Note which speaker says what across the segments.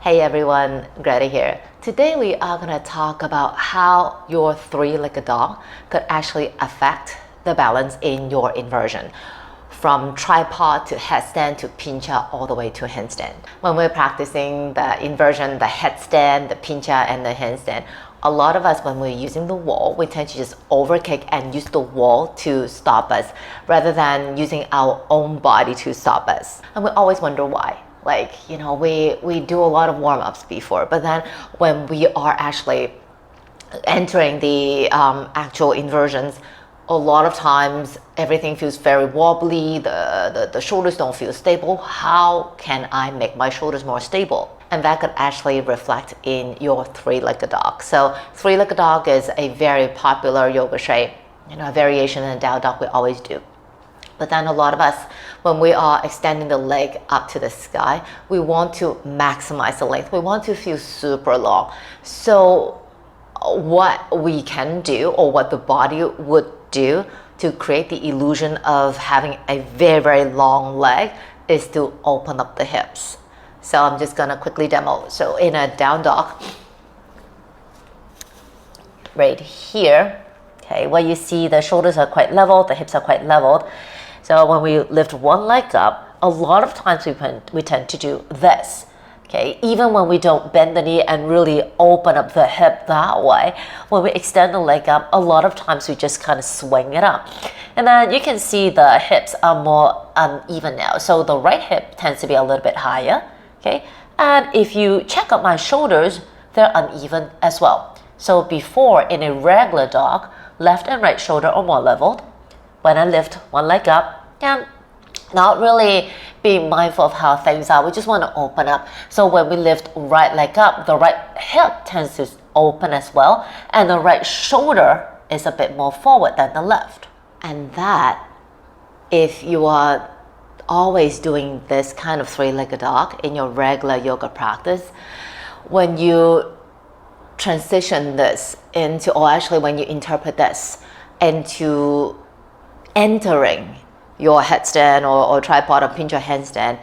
Speaker 1: Hey everyone, Greta here. Today we are going to talk about how your three-legged dog could actually affect the balance in your inversion. From tripod to headstand to pincha all the way to handstand. When we're practicing the inversion, the headstand, the pincha, and the handstand, a lot of us, when we're using the wall, we tend to just overkick and use the wall to stop us rather than using our own body to stop us. And we always wonder why. We do a lot of warm-ups before, but then when we are actually entering the actual inversions, a lot of times everything feels very wobbly, the shoulders don't feel stable. How can I make my shoulders more stable? And that could actually reflect in your three-legged dog. So three-legged dog is a very popular yoga shape, a variation in the down dog we always do. But then a lot of us, when we are extending the leg up to the sky, we want to maximize the length. We want to feel super long. So what we can do, or what the body would do to create the illusion of having a very, very long leg, is to open up the hips. So I'm just gonna quickly demo. So in a down dog, right here, okay, where you see the shoulders are quite leveled, the hips are quite leveled. So when we lift one leg up, a lot of times we tend to do this. Okay, even when we don't bend the knee and really open up the hip that way, when we extend the leg up, a lot of times we just kind of swing it up. And then you can see the hips are more uneven now. So the right hip tends to be a little bit higher, okay? And if you check out my shoulders, they're uneven as well. So before, in a regular dog, left and right shoulder are more leveled. When I lift one leg up, and not really being mindful of how things are, we just want to open up. So when we lift right leg up, the right hip tends to open as well, and the right shoulder is a bit more forward than the left. And that, if you are always doing this kind of three-legged dog in your regular yoga practice, when you transition this into, or actually when you interpret this into entering your headstand or tripod or pinch or handstand,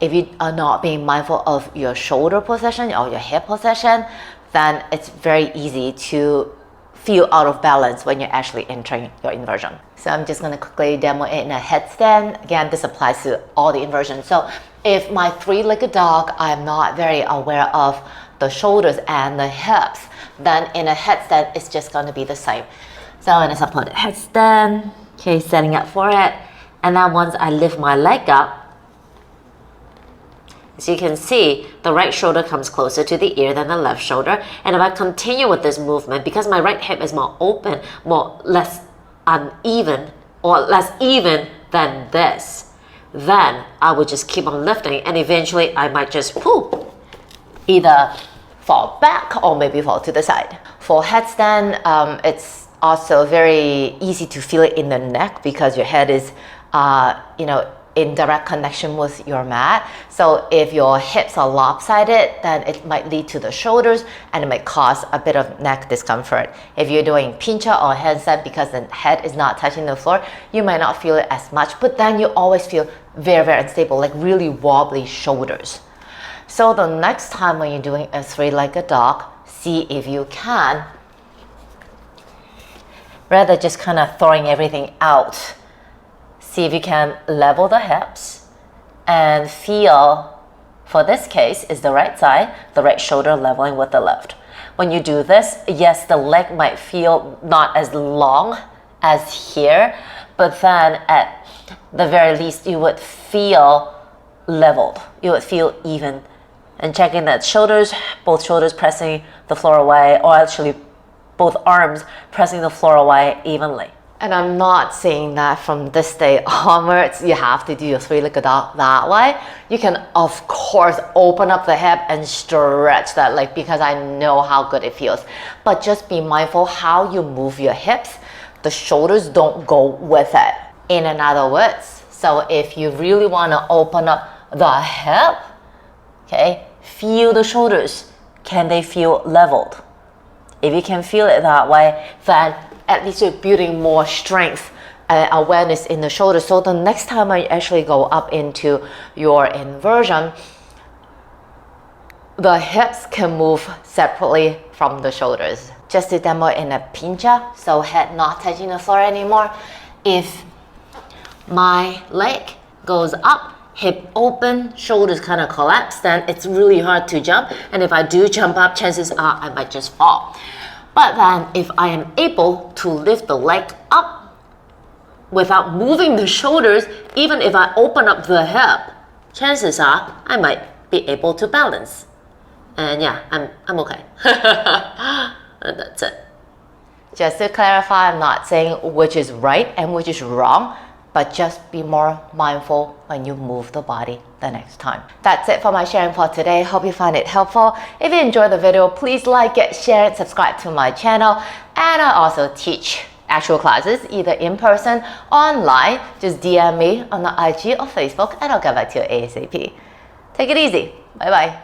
Speaker 1: if you are not being mindful of your shoulder position or your hip position, then it's very easy to feel out of balance when you're actually entering your inversion. So I'm just going to quickly demo it in a headstand. Again, this applies to all the inversions. So if my three-legged dog, I'm not very aware of the shoulders and the hips, then in a headstand, it's just going to be the same. So I'm going to support the headstand, okay, setting up for it. And then once I lift my leg up, as you can see, the right shoulder comes closer to the ear than the left shoulder. And if I continue with this movement, because my right hip is more open, less uneven, or less even than this, then I would just keep on lifting, and eventually I might just either fall back or maybe fall to the side. For headstand, it's also very easy to feel it in the neck because your head is in direct connection with your mat. So if your hips are lopsided, then it might lead to the shoulders and it might cause a bit of neck discomfort. If you're doing pincha or handstand, because the head is not touching the floor, you might not feel it as much, but then you always feel very, very unstable, like really wobbly shoulders. So the next time when you're doing a three-legged dog, see if you can, rather just kind of throwing everything out, see if you can level the hips and feel, for this case, is the right side, the right shoulder leveling with the left. When you do this, yes, the leg might feel not as long as here, but then at the very least, you would feel leveled. You would feel even. And checking that shoulders, both shoulders pressing the floor away, or actually both arms pressing the floor away evenly. And I'm not saying that from this day onwards, you have to do your three-legged dog that way. You can, of course, open up the hip and stretch that leg because I know how good it feels. But just be mindful how you move your hips. The shoulders don't go with it. In other words, so if you really want to open up the hip, okay, feel the shoulders. Can they feel leveled? If you can feel it that way, then at least you're building more strength and awareness in the shoulder. So the next time I actually go up into your inversion, the hips can move separately from the shoulders. Just to demo in a pincha, so head not touching the floor anymore. If my leg goes up, hip open, shoulders kind of collapse, then it's really hard to jump. And if I do jump up, chances are I might just fall. But then if I am able to lift the leg up without moving the shoulders, even if I open up the hip, chances are I might be able to balance. And yeah, I'm okay. And that's it. Just to clarify, I'm not saying which is right and which is wrong, but just be more mindful when you move the body the next time. That's it for my sharing for today. Hope you find it helpful. If you enjoyed the video, please like it, share it, subscribe to my channel. And I also teach actual classes, either in person or online. Just DM me on the IG or Facebook and I'll get back to you ASAP. Take it easy. Bye bye.